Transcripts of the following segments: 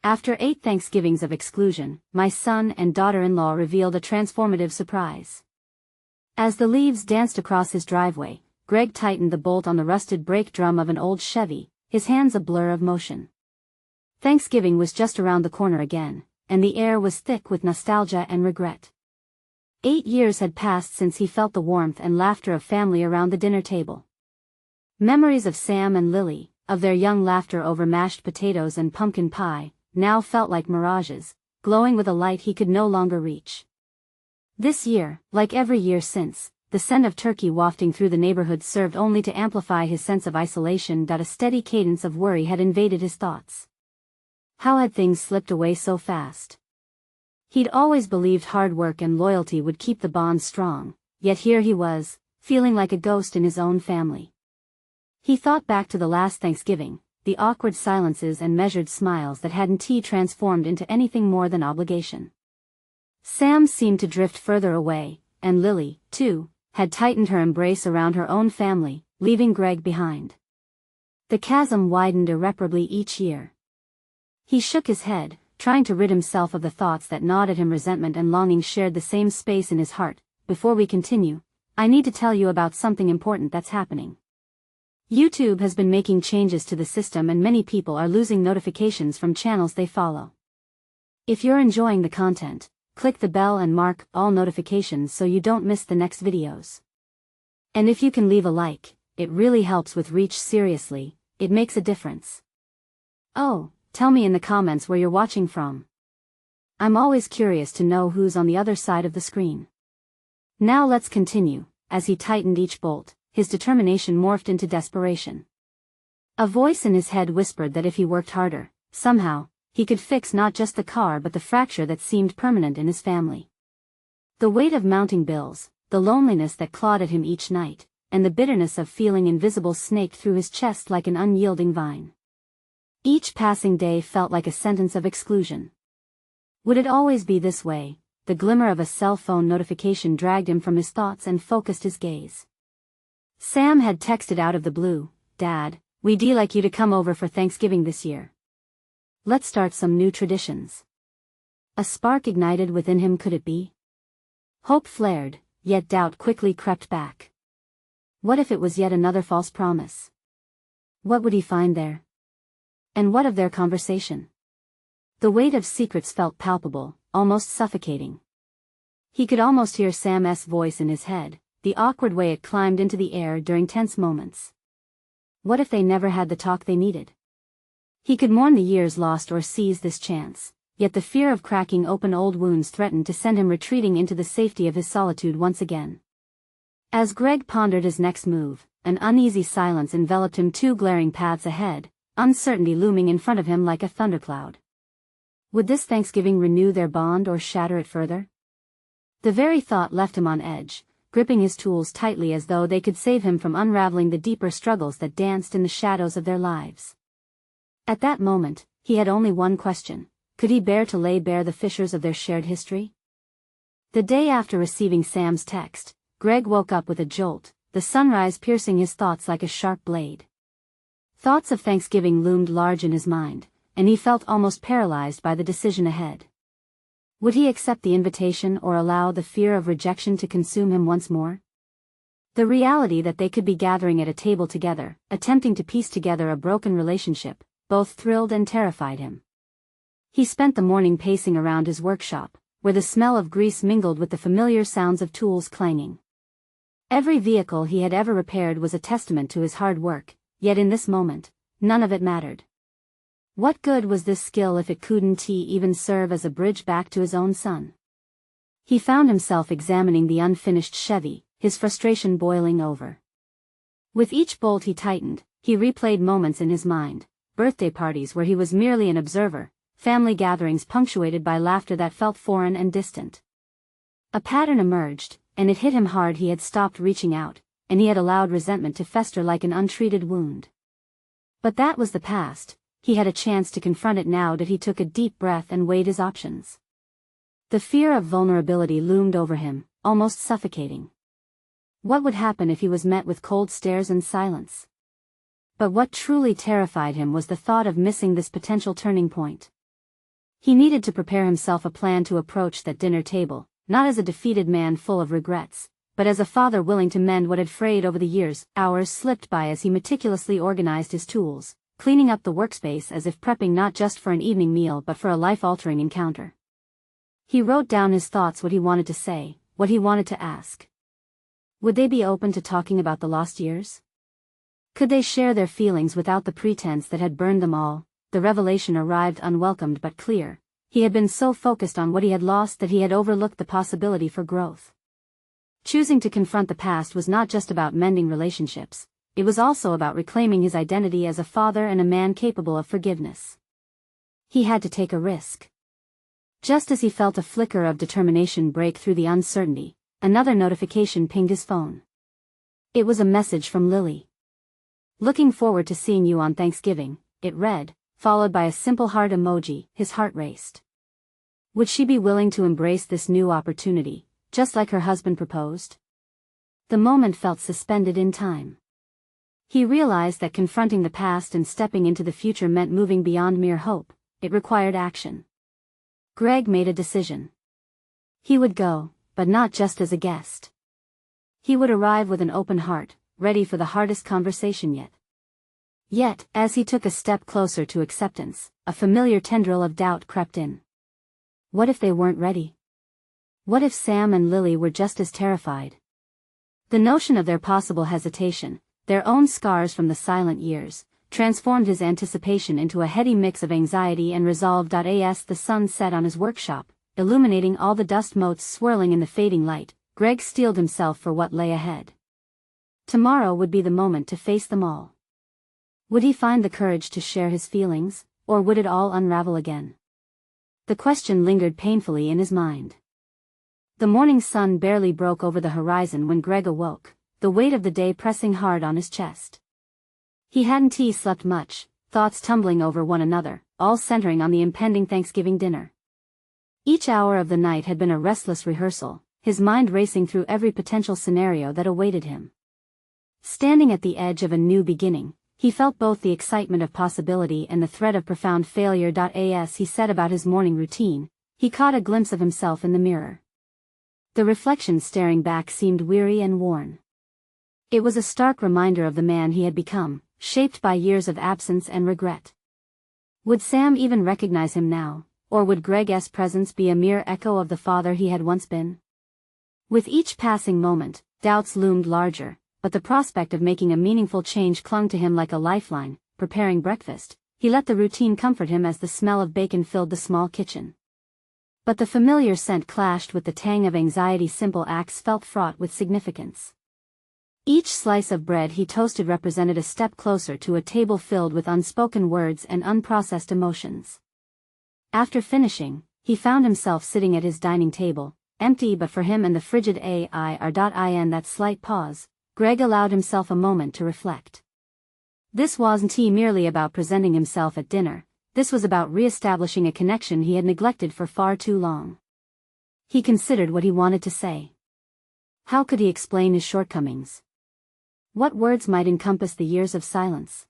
After 8 Thanksgivings of exclusion, my son and daughter-in-law revealed a transformative surprise. As the leaves danced across his driveway, Greg tightened the bolt on the rusted brake drum of an old Chevy, his hands a blur of motion. Thanksgiving was just around the corner again, and the air was thick with nostalgia and regret. 8 years had passed since he felt the warmth and laughter of family around the dinner table. Memories of Sam and Lily, of their young laughter over mashed potatoes and pumpkin pie, now felt like mirages, glowing with a light he could no longer reach. This year, like every year since, the scent of turkey wafting through the neighborhood served only to amplify his sense of isolation. A steady cadence of worry had invaded his thoughts. How had things slipped away so fast? He'd always believed hard work and loyalty would keep the bond strong, yet here he was, feeling like a ghost in his own family. He thought back to the last Thanksgiving, the awkward silences and measured smiles that hadn't transformed into anything more than obligation. Sam seemed to drift further away, and Lily, too, had tightened her embrace around her own family, leaving Greg behind. The chasm widened irreparably each year. He shook his head, trying to rid himself of the thoughts that gnawed at him. Resentment and longing shared the same space in his heart. Before we continue, I need to tell you about something important that's happening. YouTube has been making changes to the system and many people are losing notifications from channels they follow. If you're enjoying the content, click the bell and mark all notifications so you don't miss the next videos. And if you can leave a like, it really helps with reach. Seriously, it makes a difference. Oh, tell me in the comments where you're watching from. I'm always curious to know who's on the other side of the screen. Now let's continue. As he tightened each bolt, his determination morphed into desperation. A voice in his head whispered that if he worked harder, somehow, he could fix not just the car but the fracture that seemed permanent in his family. The weight of mounting bills, the loneliness that clawed at him each night, and the bitterness of feeling invisible snaked through his chest like an unyielding vine. Each passing day felt like a sentence of exclusion. Would it always be this way? The glimmer of a cell phone notification dragged him from his thoughts and focused his gaze. Sam had texted out of the blue, "Dad, we'd like you to come over for Thanksgiving this year. Let's start some new traditions." A spark ignited within him. Could it be? Hope flared, yet doubt quickly crept back. What if it was yet another false promise? What would he find there? And what of their conversation? The weight of secrets felt palpable, almost suffocating. He could almost hear Sam's voice in his head, the awkward way it climbed into the air during tense moments. What if they never had the talk they needed? He could mourn the years lost or seize this chance, yet the fear of cracking open old wounds threatened to send him retreating into the safety of his solitude once again. As Greg pondered his next move, an uneasy silence enveloped him. 2 glaring paths ahead, uncertainty looming in front of him like a thundercloud. Would this Thanksgiving renew their bond or shatter it further? The very thought left him on edge, gripping his tools tightly as though they could save him from unraveling the deeper struggles that danced in the shadows of their lives. At that moment, he had only one question: could he bear to lay bare the fissures of their shared history? The day after receiving Sam's text, Greg woke up with a jolt, the sunrise piercing his thoughts like a sharp blade. Thoughts of Thanksgiving loomed large in his mind, and he felt almost paralyzed by the decision ahead. Would he accept the invitation or allow the fear of rejection to consume him once more? The reality that they could be gathering at a table together, attempting to piece together a broken relationship, both thrilled and terrified him. He spent the morning pacing around his workshop, where the smell of grease mingled with the familiar sounds of tools clanging. Every vehicle he had ever repaired was a testament to his hard work, yet in this moment, none of it mattered. What good was this skill if it couldn't even serve as a bridge back to his own son? He found himself examining the unfinished Chevy, his frustration boiling over. With each bolt he tightened, he replayed moments in his mind: birthday parties where he was merely an observer, family gatherings punctuated by laughter that felt foreign and distant. A pattern emerged, and it hit him hard. He had stopped reaching out, and he had allowed resentment to fester like an untreated wound. But that was the past. He had a chance to confront it now. That he took a deep breath and weighed his options. The fear of vulnerability loomed over him, almost suffocating. What would happen if he was met with cold stares and silence? But what truly terrified him was the thought of missing this potential turning point. He needed to prepare himself a plan to approach that dinner table, not as a defeated man full of regrets, but as a father willing to mend what had frayed over the years. Hours slipped by as he meticulously organized his tools, cleaning up the workspace as if prepping not just for an evening meal but for a life-altering encounter. He wrote down his thoughts, what he wanted to say, what he wanted to ask. Would they be open to talking about the lost years? Could they share their feelings without the pretense that had burned them all? The revelation arrived unwelcomed but clear. He had been so focused on what he had lost that he had overlooked the possibility for growth. Choosing to confront the past was not just about mending relationships, it was also about reclaiming his identity as a father and a man capable of forgiveness. He had to take a risk. Just as he felt a flicker of determination break through the uncertainty, another notification pinged his phone. It was a message from Lily. "Looking forward to seeing you on Thanksgiving," it read, followed by a simple heart emoji. His heart raced. Would she be willing to embrace this new opportunity, just like her husband proposed? The moment felt suspended in time. He realized that confronting the past and stepping into the future meant moving beyond mere hope. It required action. Greg made a decision. He would go, but not just as a guest. He would arrive with an open heart, ready for the hardest conversation yet. Yet, as he took a step closer to acceptance, a familiar tendril of doubt crept in. What if they weren't ready? What if Sam and Lily were just as terrified? The notion of their possible hesitation, their own scars from the silent years, transformed his anticipation into a heady mix of anxiety and resolve. As the sun set on his workshop, illuminating all the dust motes swirling in the fading light, Greg steeled himself for what lay ahead. Tomorrow would be the moment to face them all. Would he find the courage to share his feelings, or would it all unravel again? The question lingered painfully in his mind. The morning sun barely broke over the horizon when Greg awoke, the weight of the day pressing hard on his chest. He hadn't slept much, thoughts tumbling over one another, all centering on the impending Thanksgiving dinner. Each hour of the night had been a restless rehearsal, his mind racing through every potential scenario that awaited him. Standing at the edge of a new beginning, he felt both the excitement of possibility and the threat of profound failure. As he set about his morning routine, he caught a glimpse of himself in the mirror. The reflection staring back seemed weary and worn. It was a stark reminder of the man he had become, shaped by years of absence and regret. Would Sam even recognize him now, or would Greg's presence be a mere echo of the father he had once been? With each passing moment, doubts loomed larger, but the prospect of making a meaningful change clung to him like a lifeline. Preparing breakfast, he let the routine comfort him as the smell of bacon filled the small kitchen. But the familiar scent clashed with the tang of anxiety. Simple acts felt fraught with significance. Each slice of bread he toasted represented a step closer to a table filled with unspoken words and unprocessed emotions. After finishing, he found himself sitting at his dining table, empty but for him and the frigid air. In that slight pause, Greg allowed himself a moment to reflect. This wasn't merely about presenting himself at dinner, this was about re-establishing a connection he had neglected for far too long. He considered what he wanted to say. How could he explain his shortcomings? What words might encompass the years of silence?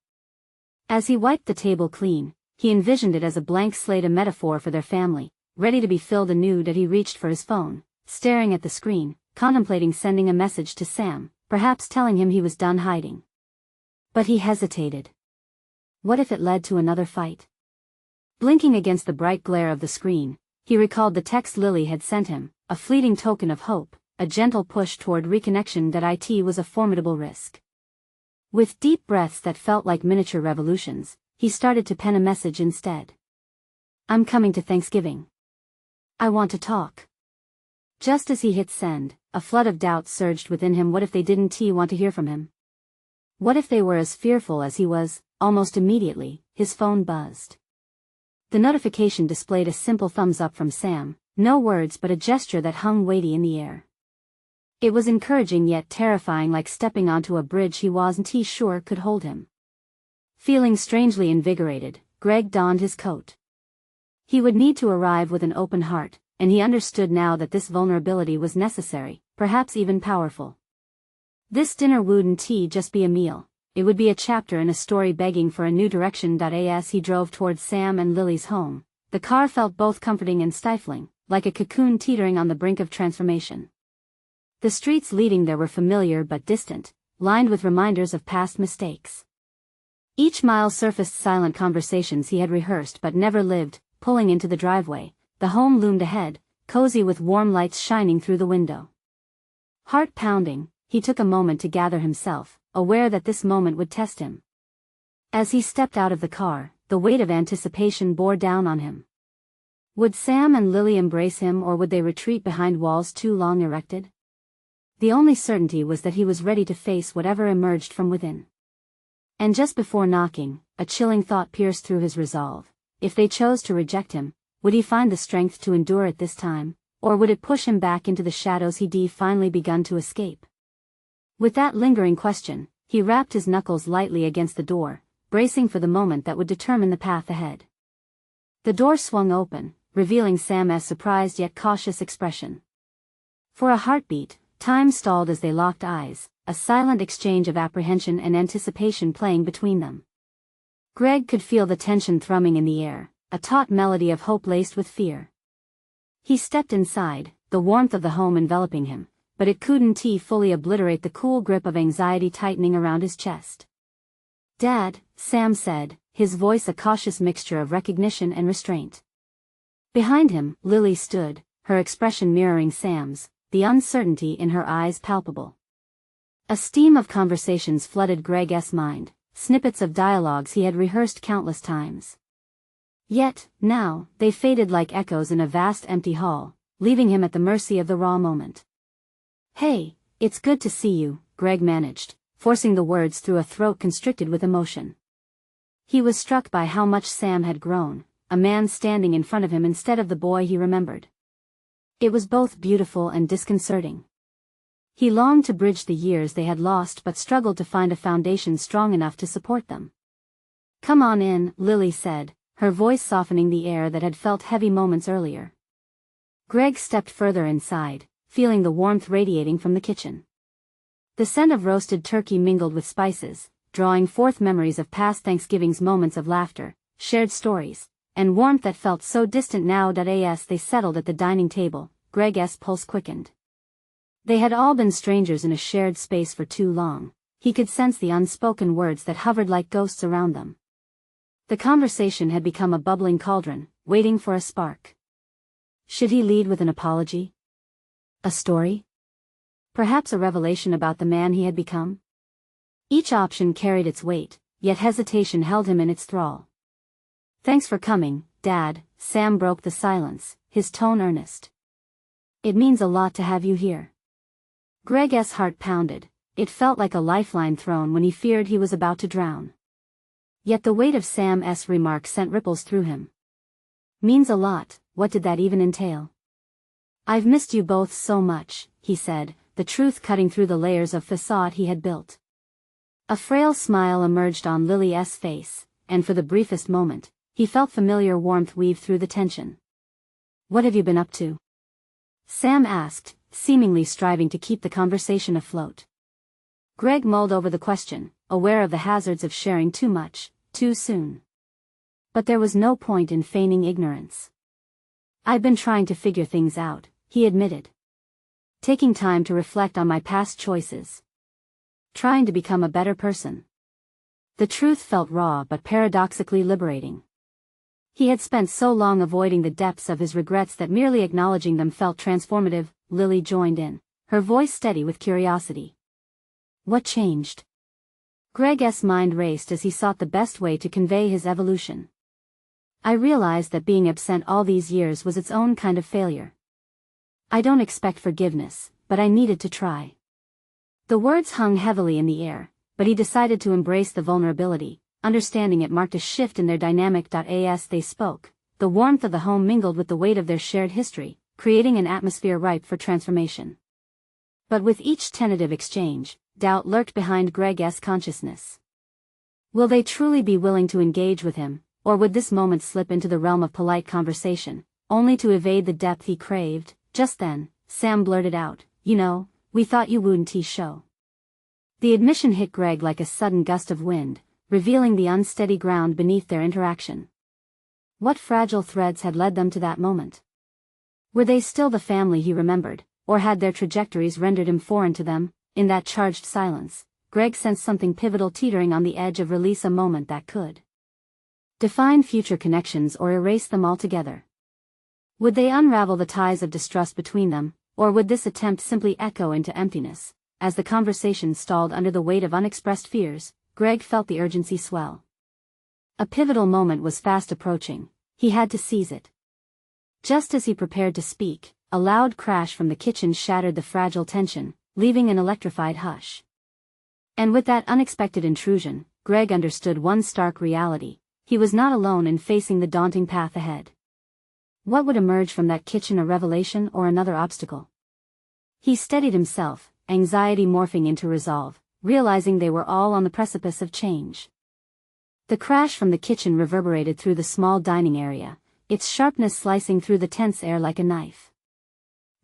As he wiped the table clean, he envisioned it as a blank slate, a metaphor for their family, ready to be filled anew. He reached for his phone, staring at the screen, contemplating sending a message to Sam, perhaps telling him he was done hiding. But he hesitated. What if it led to another fight? Blinking against the bright glare of the screen, he recalled the text Lily had sent him, a fleeting token of hope, a gentle push toward reconnection. It was a formidable risk. With deep breaths that felt like miniature revolutions, he started to pen a message instead. "I'm coming to Thanksgiving. I want to talk." Just as he hit send, a flood of doubt surged within him. What if they didn't want to hear from him? What if they were as fearful as he was? Almost immediately, his phone buzzed. The notification displayed a simple thumbs up from Sam, no words but a gesture that hung weighty in the air. It was encouraging yet terrifying, like stepping onto a bridge he wasn't sure could hold him. Feeling strangely invigorated, Greg donned his coat. He would need to arrive with an open heart, and he understood now that this vulnerability was necessary, perhaps even powerful. This dinner wouldn't just be a meal, it would be a chapter in a story begging for a new direction. As he drove towards Sam and Lily's home, the car felt both comforting and stifling, like a cocoon teetering on the brink of transformation. The streets leading there were familiar but distant, lined with reminders of past mistakes. Each mile surfaced silent conversations he had rehearsed but never lived. Pulling into the driveway, the home loomed ahead, cozy with warm lights shining through the window. Heart pounding, he took a moment to gather himself, aware that this moment would test him. As he stepped out of the car, the weight of anticipation bore down on him. Would Sam and Lily embrace him, or would they retreat behind walls too long erected? The only certainty was that he was ready to face whatever emerged from within. And just before knocking, a chilling thought pierced through his resolve. If they chose to reject him, would he find the strength to endure it this time, or would it push him back into the shadows he'd finally begun to escape? With that lingering question, he rapped his knuckles lightly against the door, bracing for the moment that would determine the path ahead. The door swung open, revealing Sam's surprised yet cautious expression. For a heartbeat, time stalled as they locked eyes, a silent exchange of apprehension and anticipation playing between them. Greg could feel the tension thrumming in the air, a taut melody of hope laced with fear. He stepped inside, the warmth of the home enveloping him, but it couldn't fully obliterate the cool grip of anxiety tightening around his chest. "Dad," Sam said, his voice a cautious mixture of recognition and restraint. Behind him, Lily stood, her expression mirroring Sam's, the uncertainty in her eyes palpable. A stream of conversations flooded Greg's mind, snippets of dialogues he had rehearsed countless times. Yet, now, they faded like echoes in a vast empty hall, leaving him at the mercy of the raw moment. "Hey, it's good to see you," Greg managed, forcing the words through a throat constricted with emotion. He was struck by how much Sam had grown, a man standing in front of him instead of the boy he remembered. It was both beautiful and disconcerting. He longed to bridge the years they had lost but struggled to find a foundation strong enough to support them. "Come on in," Lily said, her voice softening the air that had felt heavy moments earlier. Greg stepped further inside, feeling the warmth radiating from the kitchen. The scent of roasted turkey mingled with spices, drawing forth memories of past Thanksgivings, moments of laughter, shared stories, and warmth that felt so distant now that as they settled at the dining table, Greg's pulse quickened. They had all been strangers in a shared space for too long. He could sense the unspoken words that hovered like ghosts around them. The conversation had become a bubbling cauldron, waiting for a spark. Should he lead with an apology? A story? Perhaps a revelation about the man he had become? Each option carried its weight, yet hesitation held him in its thrall. "Thanks for coming, Dad," Sam broke the silence, his tone earnest. "It means a lot to have you here." Greg's heart pounded. It felt like a lifeline thrown when he feared he was about to drown. Yet the weight of Sam's remark sent ripples through him. "Means a lot," what did that even entail? "I've missed you both so much," he said, the truth cutting through the layers of facade he had built. A frail smile emerged on Lily's face, and for the briefest moment, he felt familiar warmth weave through the tension. "What have you been up to?" Sam asked, seemingly striving to keep the conversation afloat. Greg mulled over the question, aware of the hazards of sharing too much, too soon. But there was no point in feigning ignorance. "I've been trying to figure things out," he admitted. "Taking time to reflect on my past choices. Trying to become a better person." The truth felt raw but paradoxically liberating. He had spent so long avoiding the depths of his regrets that merely acknowledging them felt transformative. Lily joined in, her voice steady with curiosity. "What changed?" Greg's mind raced as he sought the best way to convey his evolution. "I realized that being absent all these years was its own kind of failure. I don't expect forgiveness, but I needed to try." The words hung heavily in the air, but he decided to embrace the vulnerability, understanding it marked a shift in their dynamic. As they spoke, the warmth of the home mingled with the weight of their shared history, creating an atmosphere ripe for transformation. But with each tentative exchange, doubt lurked behind Greg's consciousness. Will they truly be willing to engage with him, or would this moment slip into the realm of polite conversation, only to evade the depth he craved? Just then, Sam blurted out, "You know, we thought you wouldn't show." The admission hit Greg like a sudden gust of wind, revealing the unsteady ground beneath their interaction. What fragile threads had led them to that moment? Were they still the family he remembered, or had their trajectories rendered him foreign to them? In that charged silence, Greg sensed something pivotal teetering on the edge of release, a moment that could define future connections or erase them altogether. Would they unravel the ties of distrust between them, or would this attempt simply echo into emptiness? As the conversation stalled under the weight of unexpressed fears, Greg felt the urgency swell. A pivotal moment was fast approaching. He had to seize it. Just as he prepared to speak, a loud crash from the kitchen shattered the fragile tension, leaving an electrified hush. And with that unexpected intrusion, Greg understood one stark reality: he was not alone in facing the daunting path ahead. What would emerge from that kitchen, a revelation or another obstacle? He steadied himself, anxiety morphing into resolve, realizing they were all on the precipice of change. The crash from the kitchen reverberated through the small dining area, its sharpness slicing through the tense air like a knife.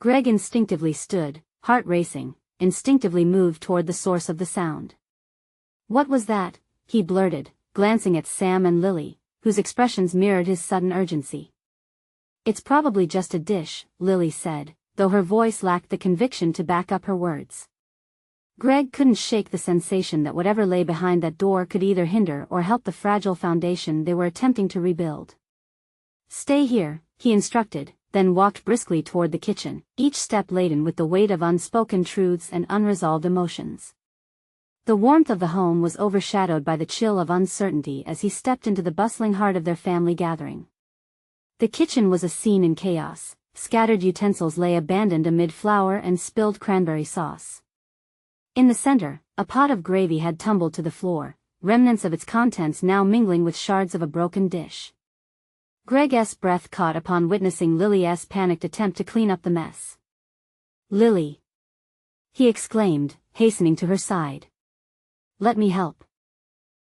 Greg instinctively stood, heart racing, instinctively moved toward the source of the sound. "What was that?" he blurted, glancing at Sam and Lily, whose expressions mirrored his sudden urgency. "It's probably just a dish," Lily said, though her voice lacked the conviction to back up her words. Greg couldn't shake the sensation that whatever lay behind that door could either hinder or help the fragile foundation they were attempting to rebuild. "Stay here," he instructed, then walked briskly toward the kitchen, each step laden with the weight of unspoken truths and unresolved emotions. The warmth of the home was overshadowed by the chill of uncertainty as he stepped into the bustling heart of their family gathering. The kitchen was a scene in chaos. Scattered utensils lay abandoned amid flour and spilled cranberry sauce. In the center, a pot of gravy had tumbled to the floor, remnants of its contents now mingling with shards of a broken dish. Greg's breath caught upon witnessing Lily's panicked attempt to clean up the mess. "Lily!" he exclaimed, hastening to her side. "Let me help."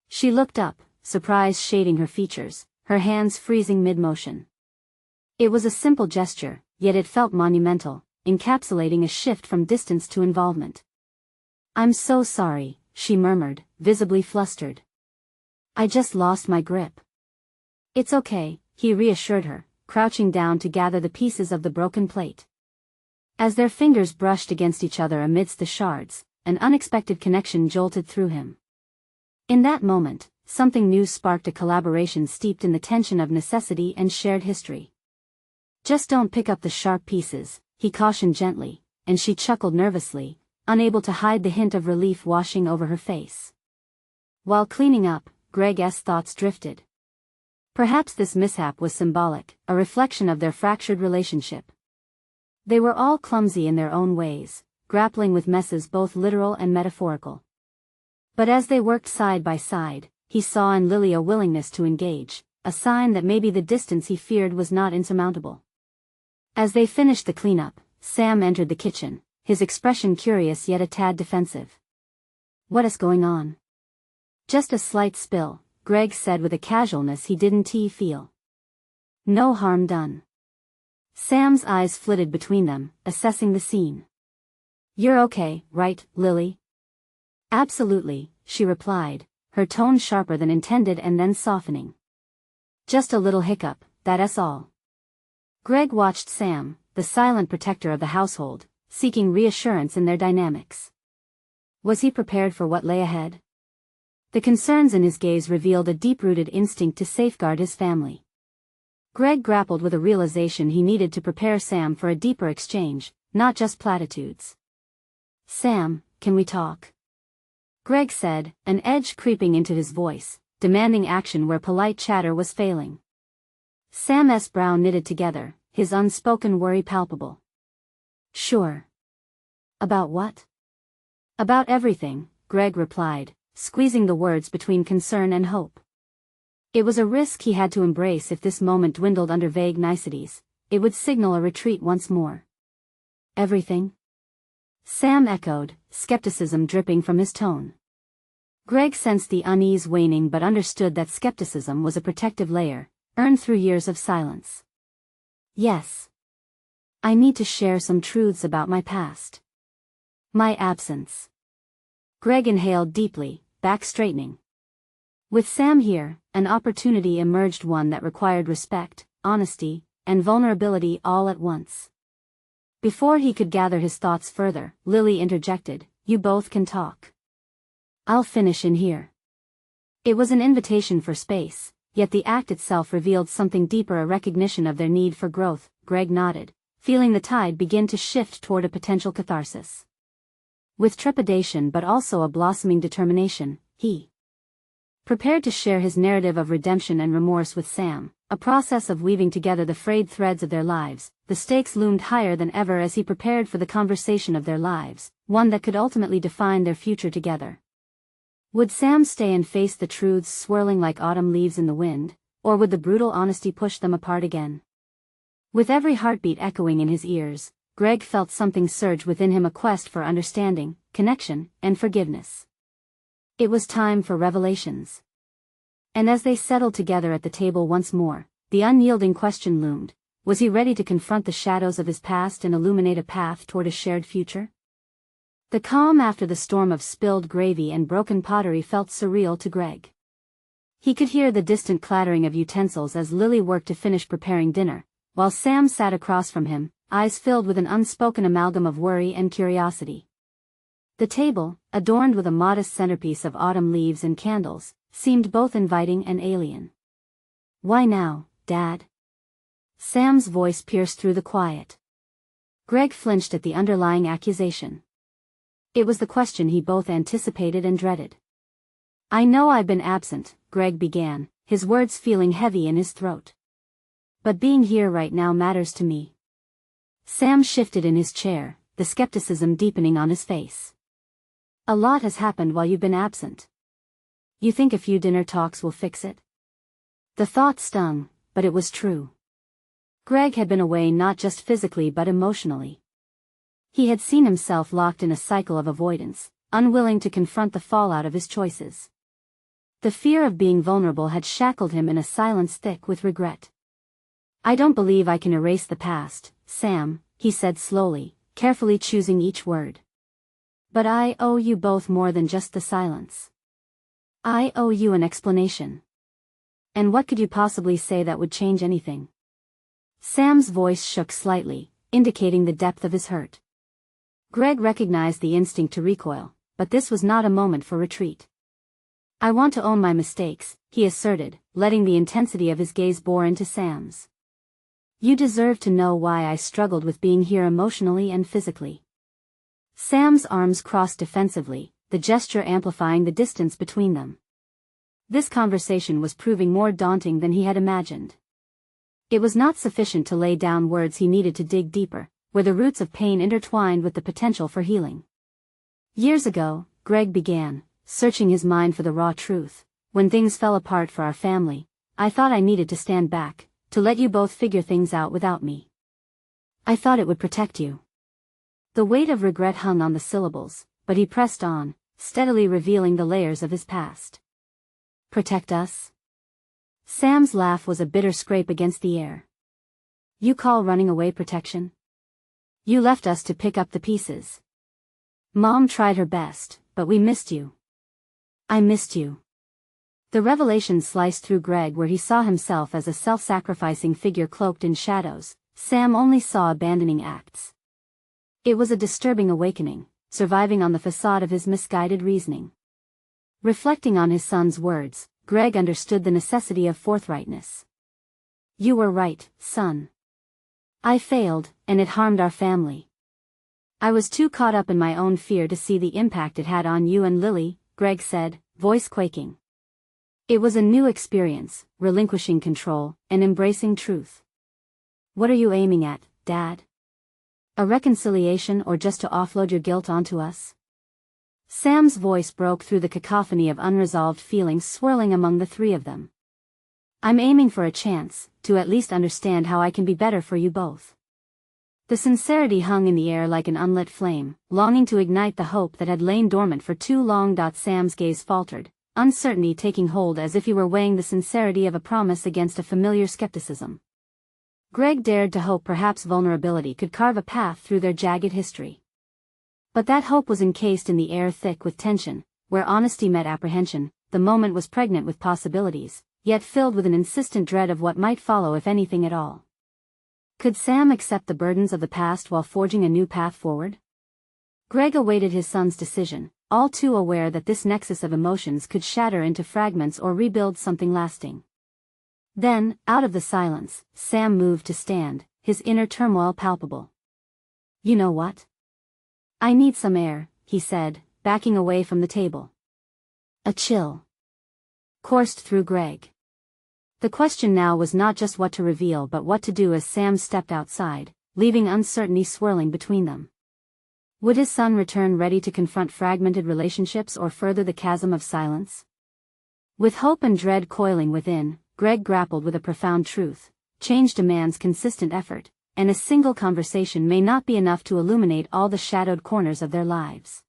She looked up, surprise shading her features, her hands freezing mid-motion. It was a simple gesture, yet it felt monumental, encapsulating a shift from distance to involvement. "I'm so sorry," she murmured, visibly flustered. "I just lost my grip." "It's okay," he reassured her, crouching down to gather the pieces of the broken plate. As their fingers brushed against each other amidst the shards, an unexpected connection jolted through him. In that moment, something new sparked, a collaboration steeped in the tension of necessity and shared history. "Just don't pick up the sharp pieces," he cautioned gently, and she chuckled nervously, unable to hide the hint of relief washing over her face. While cleaning up, Greg's thoughts drifted. Perhaps this mishap was symbolic, a reflection of their fractured relationship. They were all clumsy in their own ways, grappling with messes both literal and metaphorical. But as they worked side by side, he saw in Lily a willingness to engage, a sign that maybe the distance he feared was not insurmountable. As they finished the cleanup, Sam entered the kitchen, his expression curious yet a tad defensive. "What is going on?" "Just a slight spill," Greg said with a casualness he didn't feel. "No harm done." Sam's eyes flitted between them, assessing the scene. "You're okay, right, Lily?" "Absolutely," she replied, her tone sharper than intended and then softening. "Just a little hiccup, that's all." Greg watched Sam, the silent protector of the household, seeking reassurance in their dynamics. Was he prepared for what lay ahead? The concerns in his gaze revealed a deep-rooted instinct to safeguard his family. Greg grappled with a realization he needed to prepare Sam for a deeper exchange, not just platitudes. "Sam, can we talk?" Greg said, an edge creeping into his voice, demanding action where polite chatter was failing. Sam's brow knitted together, his unspoken worry palpable. "Sure." "About what?" "About everything," Greg replied, squeezing the words between concern and hope. It was a risk he had to embrace. If this moment dwindled under vague niceties, it would signal a retreat once more. "Everything?" Sam echoed, skepticism dripping from his tone. Greg sensed the unease waning but understood that skepticism was a protective layer, earned through years of silence. "Yes. I need to share some truths about my past. My absence." Greg inhaled deeply, back straightening. With Sam here, an opportunity emerged, one that required respect, honesty, and vulnerability all at once. Before he could gather his thoughts further, Lily interjected, "You both can talk. I'll finish in here." It was an invitation for space, yet the act itself revealed something deeper, a recognition of their need for growth. Greg nodded, feeling the tide begin to shift toward a potential catharsis. With trepidation but also a blossoming determination, he prepared to share his narrative of redemption and remorse with Sam, a process of weaving together the frayed threads of their lives. The stakes loomed higher than ever as he prepared for the conversation of their lives, one that could ultimately define their future together. Would Sam stay and face the truths swirling like autumn leaves in the wind, or would the brutal honesty push them apart again? With every heartbeat echoing in his ears, Greg felt something surge within him, a quest for understanding, connection, and forgiveness. It was time for revelations. And as they settled together at the table once more, the unyielding question loomed: was he ready to confront the shadows of his past and illuminate a path toward a shared future? The calm after the storm of spilled gravy and broken pottery felt surreal to Greg. He could hear the distant clattering of utensils as Lily worked to finish preparing dinner, while Sam sat across from him, eyes filled with an unspoken amalgam of worry and curiosity. The table, adorned with a modest centerpiece of autumn leaves and candles, seemed both inviting and alien. "Why now, Dad?" Sam's voice pierced through the quiet. Greg flinched at the underlying accusation. It was the question he both anticipated and dreaded. "I know I've been absent," Greg began, his words feeling heavy in his throat. "But being here right now matters to me." Sam shifted in his chair, the skepticism deepening on his face. "A lot has happened while you've been absent. You think a few dinner talks will fix it?" The thought stung, but it was true. Greg had been away not just physically but emotionally. He had seen himself locked in a cycle of avoidance, unwilling to confront the fallout of his choices. The fear of being vulnerable had shackled him in a silence thick with regret. "I don't believe I can erase the past, Sam," he said slowly, carefully choosing each word. "But I owe you both more than just the silence. I owe you an explanation." "And what could you possibly say that would change anything?" Sam's voice shook slightly, indicating the depth of his hurt. Greg recognized the instinct to recoil, but this was not a moment for retreat. "I want to own my mistakes," he asserted, letting the intensity of his gaze bore into Sam's. "You deserve to know why I struggled with being here emotionally and physically." Sam's arms crossed defensively, the gesture amplifying the distance between them. This conversation was proving more daunting than he had imagined. It was not sufficient to lay down words, he needed to dig deeper, where the roots of pain intertwined with the potential for healing. "Years ago," Greg began, searching his mind for the raw truth, "when things fell apart for our family, I thought I needed to stand back, to let you both figure things out without me. I thought it would protect you." The weight of regret hung on the syllables, but he pressed on, steadily revealing the layers of his past. "Protect us?" Sam's laugh was a bitter scrape against the air. "You call running away protection? You left us to pick up the pieces. Mom tried her best, but we missed you." "I missed you." The revelation sliced through Greg, where he saw himself as a self-sacrificing figure cloaked in shadows. Sam only saw abandoning acts. It was a disturbing awakening, surviving on the facade of his misguided reasoning. Reflecting on his son's words, Greg understood the necessity of forthrightness. "You were right, son. I failed, and it harmed our family. I was too caught up in my own fear to see the impact it had on you and Lily," Greg said, voice quaking. It was a new experience, relinquishing control, and embracing truth. "What are you aiming at, Dad? A reconciliation, or just to offload your guilt onto us?" Sam's voice broke through the cacophony of unresolved feelings swirling among the three of them. "I'm aiming for a chance, to at least understand how I can be better for you both." The sincerity hung in the air like an unlit flame, longing to ignite the hope that had lain dormant for too long. Sam's gaze faltered, uncertainty taking hold as if he were weighing the sincerity of a promise against a familiar skepticism. Greg dared to hope perhaps vulnerability could carve a path through their jagged history. But that hope was encased in the air thick with tension, where honesty met apprehension. the moment was pregnant with possibilities, yet filled with an insistent dread of what might follow if anything at all. Could Sam accept the burdens of the past while forging a new path forward? Greg awaited his son's decision, all too aware that this nexus of emotions could shatter into fragments or rebuild something lasting. Then, out of the silence, Sam moved to stand, his inner turmoil palpable. "You know what? I need some air," he said, backing away from the table. A chill coursed through Greg. The question now was not just what to reveal but what to do as Sam stepped outside, leaving uncertainty swirling between them. Would his son return ready to confront fragmented relationships or further the chasm of silence? With hope and dread coiling within, Greg grappled with a profound truth: change demands consistent effort, and a single conversation may not be enough to illuminate all the shadowed corners of their lives.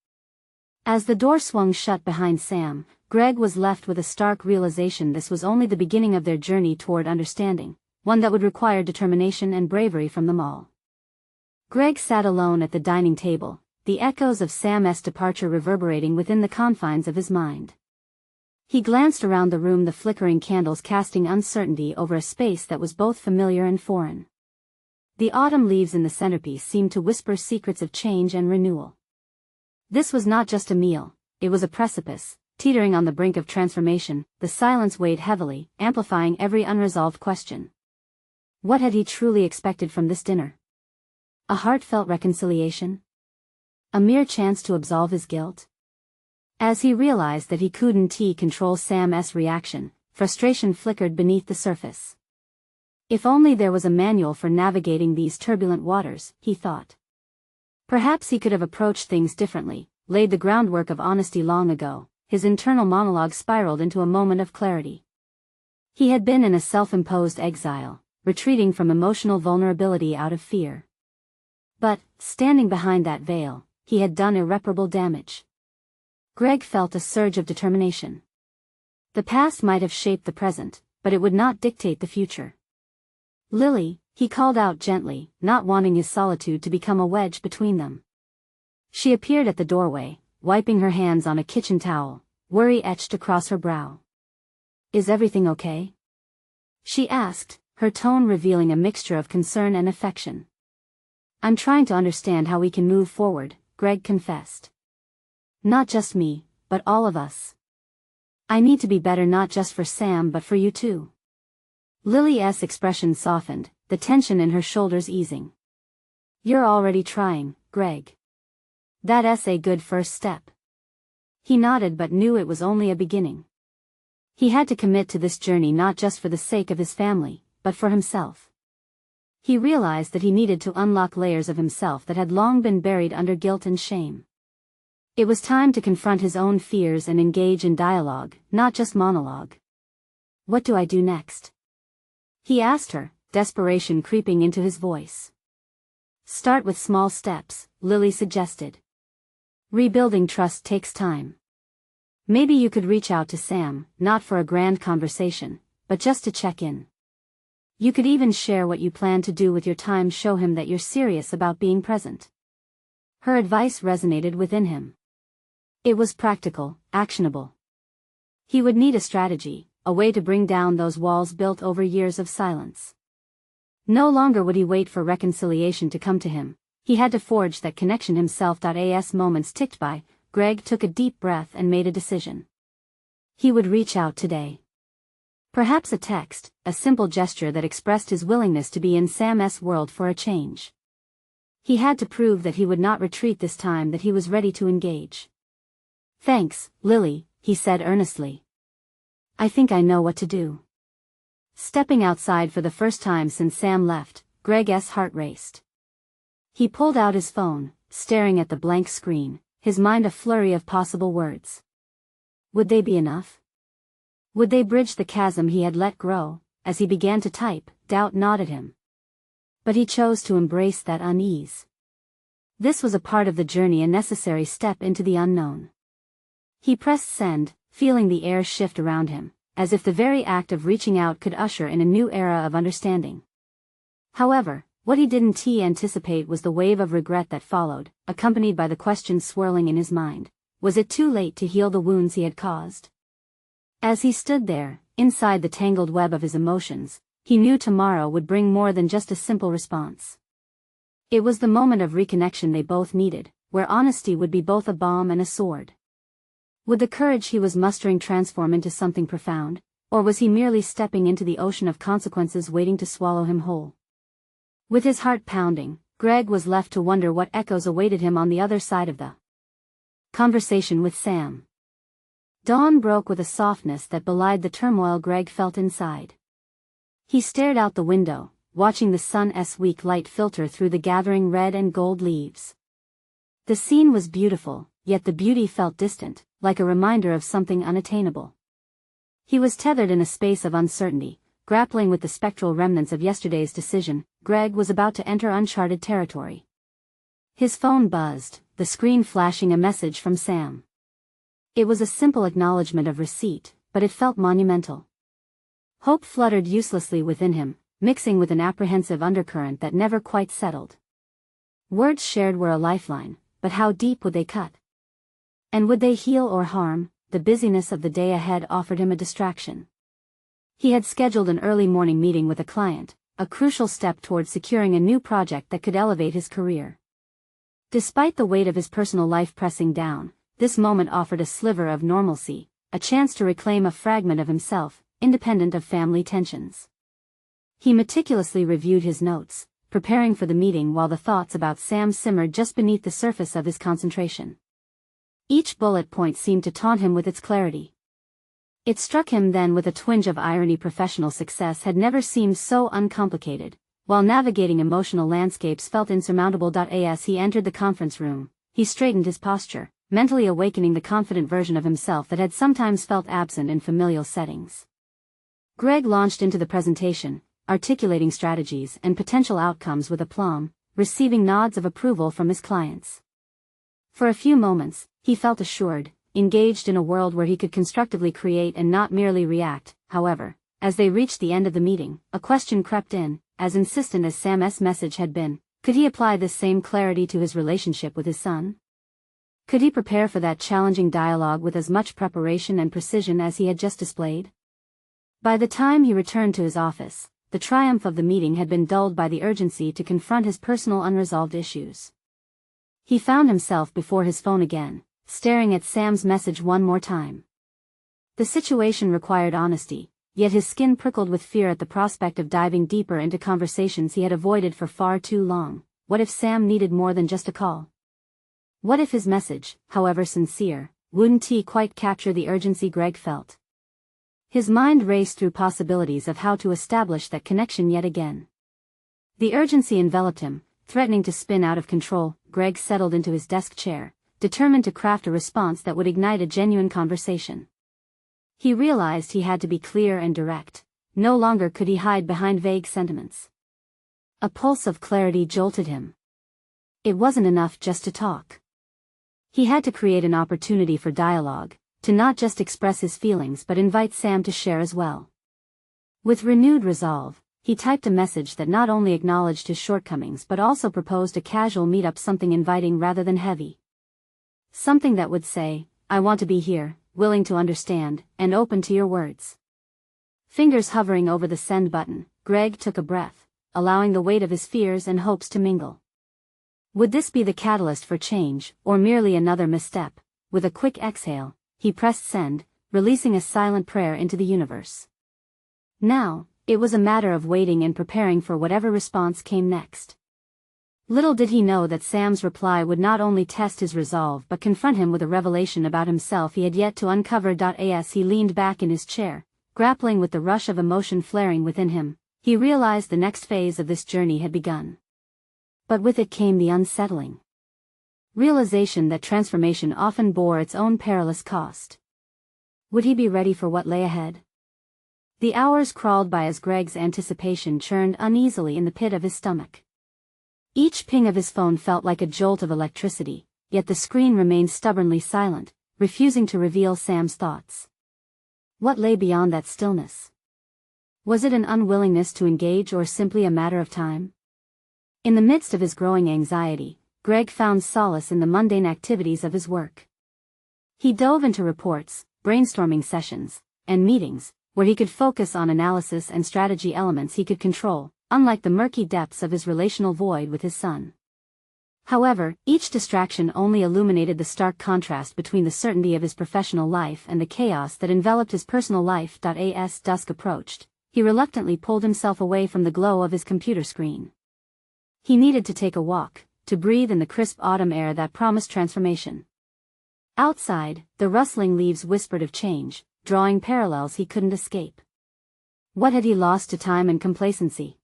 As the door swung shut behind Sam, Greg was left with a stark realization this was only the beginning of their journey toward understanding, one that would require determination and bravery from them all. Greg sat alone at the dining table, the echoes of Sam's departure reverberating within the confines of his mind. He glanced around the room, the flickering candles casting uncertainty over a space that was both familiar and foreign. The autumn leaves in the centerpiece seemed to whisper secrets of change and renewal. This was not just a meal, it was a precipice, teetering on the brink of transformation. The silence weighed heavily, amplifying every unresolved question. What had he truly expected from this dinner? A heartfelt reconciliation? A mere chance to absolve his guilt? As he realized that he couldn't control Sam's reaction, frustration flickered beneath the surface. If only there was a manual for navigating these turbulent waters, he thought. Perhaps he could have approached things differently, laid the groundwork of honesty long ago. His internal monologue spiraled into a moment of clarity. He had been in a self-imposed exile, retreating from emotional vulnerability out of fear. But, standing behind that veil, he had done irreparable damage. Greg felt a surge of determination. The past might have shaped the present, but it would not dictate the future. "Lily," he called out gently, not wanting his solitude to become a wedge between them. She appeared at the doorway, wiping her hands on a kitchen towel, worry etched across her brow. "Is everything okay?" she asked, her tone revealing a mixture of concern and affection. "I'm trying to understand how we can move forward," Greg confessed. "Not just me, but all of us. I need to be better not just for Sam but for you too." Lily's expression softened, the tension in her shoulders easing. "You're already trying, Greg. That's a good first step." He nodded but knew it was only a beginning. He had to commit to this journey not just for the sake of his family, but for himself. He realized that he needed to unlock layers of himself that had long been buried under guilt and shame. It was time to confront his own fears and engage in dialogue, not just monologue. "What do I do next?" he asked her, desperation creeping into his voice. "Start with small steps," Lily suggested. "Rebuilding trust takes time. Maybe you could reach out to Sam, not for a grand conversation, but just to check in. You could even share what you plan to do with your time, show him that you're serious about being present." Her advice resonated within him. It was practical, actionable. He would need a strategy, a way to bring down those walls built over years of silence. No longer would he wait for reconciliation to come to him, he had to forge that connection himself. As moments ticked by, Greg took a deep breath and made a decision. He would reach out today. Perhaps a text, a simple gesture that expressed his willingness to be in Sam's world for a change. He had to prove that he would not retreat this time, that he was ready to engage. "Thanks, Lily," he said earnestly. "I think I know what to do." Stepping outside for the first time since Sam left, Greg's heart raced. He pulled out his phone, staring at the blank screen, his mind a flurry of possible words. Would they be enough? Would they bridge the chasm he had let grow? As he began to type, doubt gnawed at him. But he chose to embrace that unease. This was a part of the journey, a necessary step into the unknown. He pressed send, feeling the air shift around him, as if the very act of reaching out could usher in a new era of understanding. However, what he didn't anticipate was the wave of regret that followed, accompanied by the questions swirling in his mind. Was it too late to heal the wounds he had caused? As he stood there, inside the tangled web of his emotions, he knew tomorrow would bring more than just a simple response. It was the moment of reconnection they both needed, where honesty would be both a balm and a sword. Would the courage he was mustering transform into something profound, or was he merely stepping into the ocean of consequences waiting to swallow him whole? With his heart pounding, Greg was left to wonder what echoes awaited him on the other side of the conversation with Sam. Dawn broke with a softness that belied the turmoil Greg felt inside. He stared out the window, watching the sun's weak light filter through the gathering red and gold leaves. The scene was beautiful, yet the beauty felt distant, like a reminder of something unattainable. He was tethered in a space of uncertainty, grappling with the spectral remnants of yesterday's decision. Greg was about to enter uncharted territory. His phone buzzed, the screen flashing a message from Sam. It was a simple acknowledgement of receipt, but it felt monumental. Hope fluttered uselessly within him, mixing with an apprehensive undercurrent that never quite settled. Words shared were a lifeline, but how deep would they cut? And would they heal or harm? The busyness of the day ahead offered him a distraction. He had scheduled an early morning meeting with a client, a crucial step towards securing a new project that could elevate his career. Despite the weight of his personal life pressing down, this moment offered a sliver of normalcy, a chance to reclaim a fragment of himself, independent of family tensions. He meticulously reviewed his notes, preparing for the meeting while the thoughts about Sam simmered just beneath the surface of his concentration. Each bullet point seemed to taunt him with its clarity. It struck him then with a twinge of irony professional success had never seemed so uncomplicated, while navigating emotional landscapes felt insurmountable. As he entered the conference room, he straightened his posture, mentally awakening the confident version of himself that had sometimes felt absent in familial settings. Greg launched into the presentation, articulating strategies and potential outcomes with aplomb, receiving nods of approval from his clients. For a few moments, he felt assured, engaged in a world where he could constructively create and not merely react. However, as they reached the end of the meeting, a question crept in, as insistent as Sam's message had been. Could he apply this same clarity to his relationship with his son? Could he prepare for that challenging dialogue with as much preparation and precision as he had just displayed? By the time he returned to his office, the triumph of the meeting had been dulled by the urgency to confront his personal unresolved issues. He found himself before his phone again, staring at Sam's message one more time. The situation required honesty, yet his skin prickled with fear at the prospect of diving deeper into conversations he had avoided for far too long. What if Sam needed more than just a call? What if his message, however sincere, wouldn't quite capture the urgency Greg felt? His mind raced through possibilities of how to establish that connection yet again. The urgency enveloped him, threatening to spin out of control. Greg settled into his desk chair, determined to craft a response that would ignite a genuine conversation. He realized he had to be clear and direct. No longer could he hide behind vague sentiments. A pulse of clarity jolted him. It wasn't enough just to talk. He had to create an opportunity for dialogue, to not just express his feelings but invite Sam to share as well. With renewed resolve, he typed a message that not only acknowledged his shortcomings but also proposed a casual meetup, something inviting rather than heavy. Something that would say, "I want to be here, willing to understand, and open to your words." Fingers hovering over the send button, Greg took a breath, allowing the weight of his fears and hopes to mingle. Would this be the catalyst for change, or merely another misstep? With a quick exhale, he pressed send, releasing a silent prayer into the universe. Now, it was a matter of waiting and preparing for whatever response came next. Little did he know that Sam's reply would not only test his resolve but confront him with a revelation about himself he had yet to uncover. As he leaned back in his chair, grappling with the rush of emotion flaring within him, he realized the next phase of this journey had begun. But with it came the unsettling realization that transformation often bore its own perilous cost. Would he be ready for what lay ahead? The hours crawled by as Greg's anticipation churned uneasily in the pit of his stomach. Each ping of his phone felt like a jolt of electricity, yet the screen remained stubbornly silent, refusing to reveal Sam's thoughts. What lay beyond that stillness? Was it an unwillingness to engage or simply a matter of time? In the midst of his growing anxiety, Greg found solace in the mundane activities of his work. He dove into reports, brainstorming sessions, and meetings, where he could focus on analysis and strategy elements he could control, unlike the murky depths of his relational void with his son. However, each distraction only illuminated the stark contrast between the certainty of his professional life and the chaos that enveloped his personal life. As dusk approached, he reluctantly pulled himself away from the glow of his computer screen. He needed to take a walk, to breathe in the crisp autumn air that promised transformation. Outside, the rustling leaves whispered of change, drawing parallels he couldn't escape. What had he lost to time and complacency?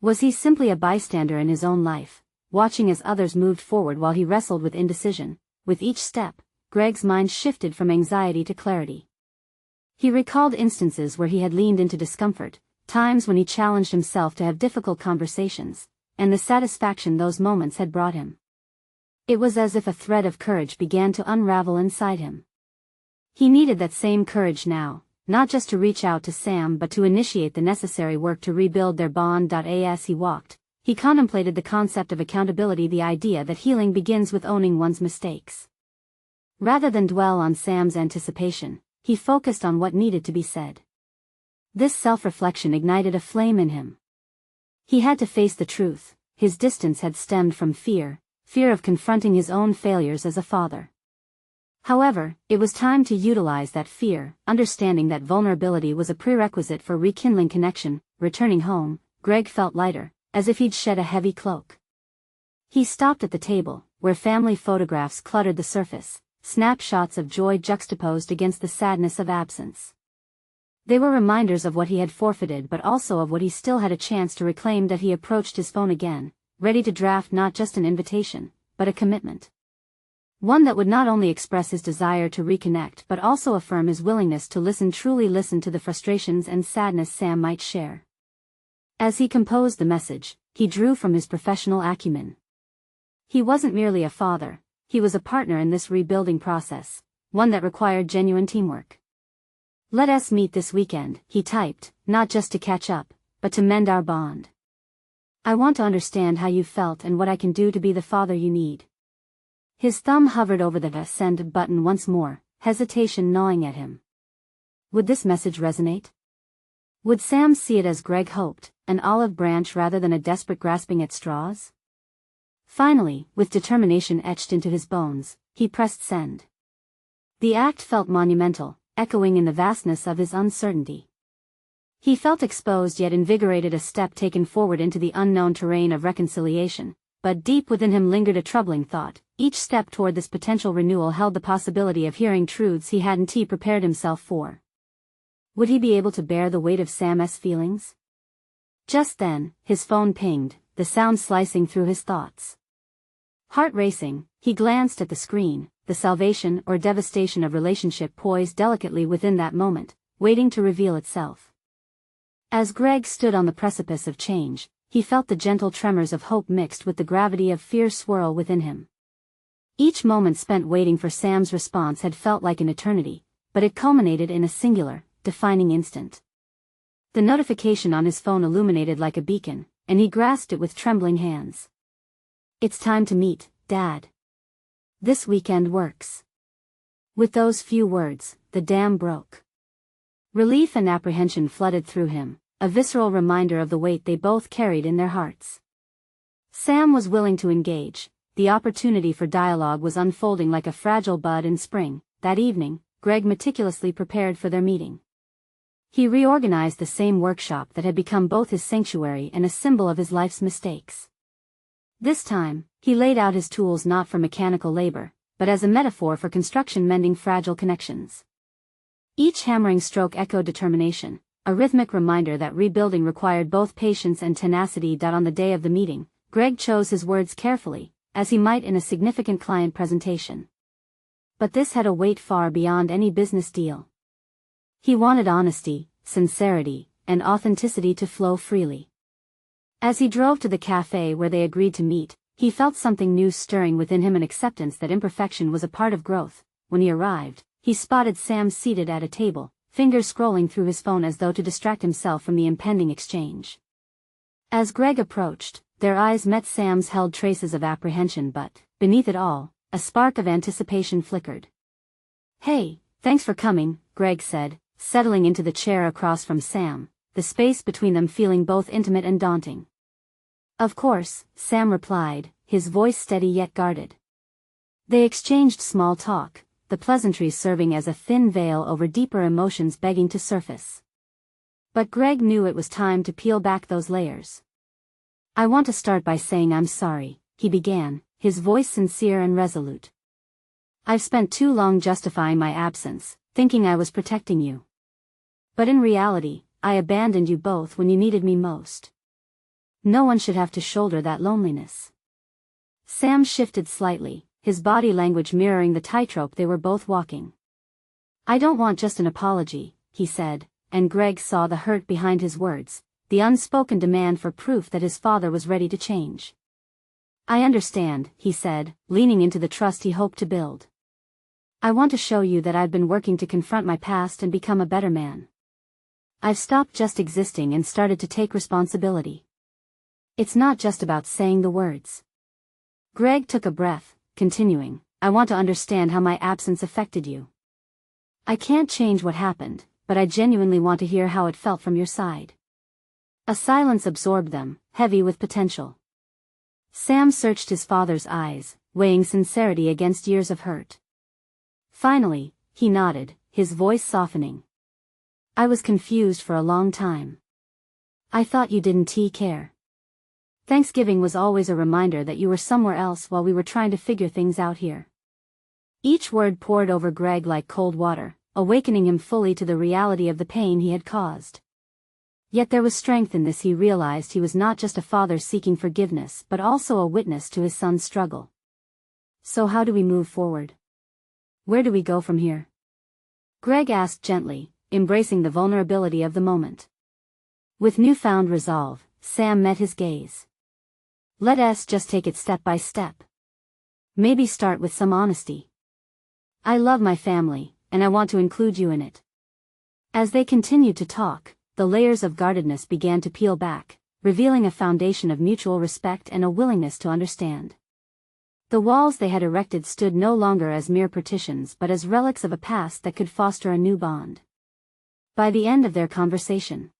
Was he simply a bystander in his own life, watching as others moved forward while he wrestled with indecision? With each step, Greg's mind shifted from anxiety to clarity. He recalled instances where he had leaned into discomfort, times when he challenged himself to have difficult conversations, and the satisfaction those moments had brought him. It was as if a thread of courage began to unravel inside him. He needed that same courage now, not just to reach out to Sam but to initiate the necessary work to rebuild their bond. As he walked, he contemplated the concept of accountability, the idea that healing begins with owning one's mistakes. Rather than dwell on Sam's anticipation, he focused on what needed to be said. This self-reflection ignited a flame in him. He had to face the truth. His distance had stemmed from fear of confronting his own failures as a father. However, it was time to utilize that fear, understanding that vulnerability was a prerequisite for rekindling connection. Returning home, Greg felt lighter, as if he'd shed a heavy cloak. He stopped at the table, where family photographs cluttered the surface, snapshots of joy juxtaposed against the sadness of absence. They were reminders of what he had forfeited but also of what he still had a chance to reclaim. He approached his phone again, ready to draft not just an invitation, but a commitment. One that would not only express his desire to reconnect but also affirm his willingness to truly listen to the frustrations and sadness Sam might share. As he composed the message, he drew from his professional acumen. He wasn't merely a father, he was a partner in this rebuilding process, one that required genuine teamwork. "Let us meet this weekend," he typed, "not just to catch up, but to mend our bond. I want to understand how you felt and what I can do to be the father you need." His thumb hovered over the send button once more, hesitation gnawing at him. Would this message resonate? Would Sam see it as Greg hoped, an olive branch rather than a desperate grasping at straws? Finally, with determination etched into his bones, he pressed send. The act felt monumental, echoing in the vastness of his uncertainty. He felt exposed yet invigorated, a step taken forward into the unknown terrain of reconciliation, but deep within him lingered a troubling thought. Each step toward this potential renewal held the possibility of hearing truths he hadn't prepared himself for. Would he be able to bear the weight of Sam's feelings? Just then, his phone pinged, the sound slicing through his thoughts. Heart racing, he glanced at the screen, the salvation or devastation of relationship poised delicately within that moment, waiting to reveal itself. As Greg stood on the precipice of change, he felt the gentle tremors of hope mixed with the gravity of fear swirl within him. Each moment spent waiting for Sam's response had felt like an eternity, but it culminated in a singular, defining instant. The notification on his phone illuminated like a beacon, and he grasped it with trembling hands. "It's time to meet, Dad. This weekend works." With those few words, the dam broke. Relief and apprehension flooded through him, a visceral reminder of the weight they both carried in their hearts. Sam was willing to engage. The opportunity for dialogue was unfolding like a fragile bud in spring. That evening, Greg meticulously prepared for their meeting. He reorganized the same workshop that had become both his sanctuary and a symbol of his life's mistakes. This time, he laid out his tools not for mechanical labor, but as a metaphor for construction mending fragile connections. Each hammering stroke echoed determination, a rhythmic reminder that rebuilding required both patience and tenacity. On the day of the meeting, Greg chose his words carefully, as he might in a significant client presentation. But this had a weight far beyond any business deal. He wanted honesty, sincerity, and authenticity to flow freely. As he drove to the cafe where they agreed to meet, he felt something new stirring within him, an acceptance that imperfection was a part of growth. When he arrived, he spotted Sam seated at a table, fingers scrolling through his phone as though to distract himself from the impending exchange. As Greg approached, their eyes met. Sam's held traces of apprehension, but, beneath it all, a spark of anticipation flickered. "Hey, thanks for coming," Greg said, settling into the chair across from Sam, the space between them feeling both intimate and daunting. "Of course," Sam replied, his voice steady yet guarded. They exchanged small talk, the pleasantries serving as a thin veil over deeper emotions begging to surface. But Greg knew it was time to peel back those layers. "I want to start by saying I'm sorry," he began, his voice sincere and resolute. "I've spent too long justifying my absence, thinking I was protecting you. But in reality, I abandoned you both when you needed me most. No one should have to shoulder that loneliness." Sam shifted slightly, his body language mirroring the tightrope they were both walking. "I don't want just an apology," he said, and Greg saw the hurt behind his words, the unspoken demand for proof that his father was ready to change. "I understand," he said, leaning into the trust he hoped to build. "I want to show you that I've been working to confront my past and become a better man. I've stopped just existing and started to take responsibility. It's not just about saying the words." Greg took a breath, continuing, "I want to understand how my absence affected you. I can't change what happened, but I genuinely want to hear how it felt from your side." A silence absorbed them, heavy with potential. Sam searched his father's eyes, weighing sincerity against years of hurt. Finally, he nodded, his voice softening. "I was confused for a long time. I thought you didn't care. Thanksgiving was always a reminder that you were somewhere else while we were trying to figure things out here." Each word poured over Greg like cold water, awakening him fully to the reality of the pain he had caused. Yet there was strength in this. He realized he was not just a father seeking forgiveness but also a witness to his son's struggle. "So how do we move forward? Where do we go from here?" Greg asked gently, embracing the vulnerability of the moment. With newfound resolve, Sam met his gaze. "Let's just take it step by step. Maybe start with some honesty. I love my family, and I want to include you in it." As they continued to talk, the layers of guardedness began to peel back, revealing a foundation of mutual respect and a willingness to understand. The walls they had erected stood no longer as mere partitions but as relics of a past that could foster a new bond. By the end of their conversation,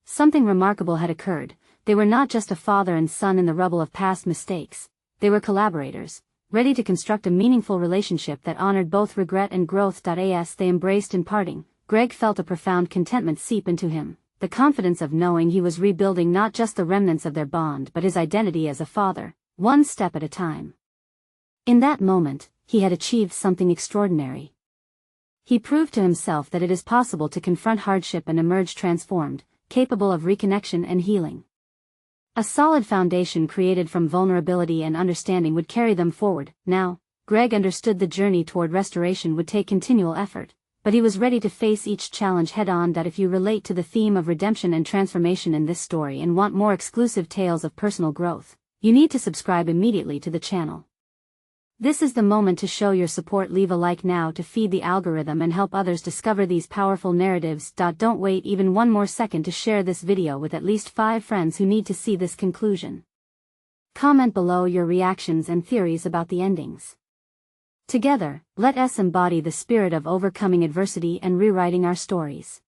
something remarkable had occurred. They were not just a father and son in the rubble of past mistakes, they were collaborators, ready to construct a meaningful relationship that honored both regret and growth. As they embraced in parting, Greg felt a profound contentment seep into him, the confidence of knowing he was rebuilding not just the remnants of their bond but his identity as a father, one step at a time. In that moment, he had achieved something extraordinary. He proved to himself that it is possible to confront hardship and emerge transformed, capable of reconnection and healing. A solid foundation created from vulnerability and understanding would carry them forward. Now, Greg understood the journey toward restoration would take continual effort, but he was ready to face each challenge head-on. If you relate to the theme of redemption and transformation in this story and want more exclusive tales of personal growth, you need to subscribe immediately to the channel. This is the moment to show your support. Leave a like now to feed the algorithm and help others discover these powerful narratives. Don't wait even one more second to share this video with at least 5 friends who need to see this conclusion. Comment below your reactions and theories about the endings. Together, let us embody the spirit of overcoming adversity and rewriting our stories.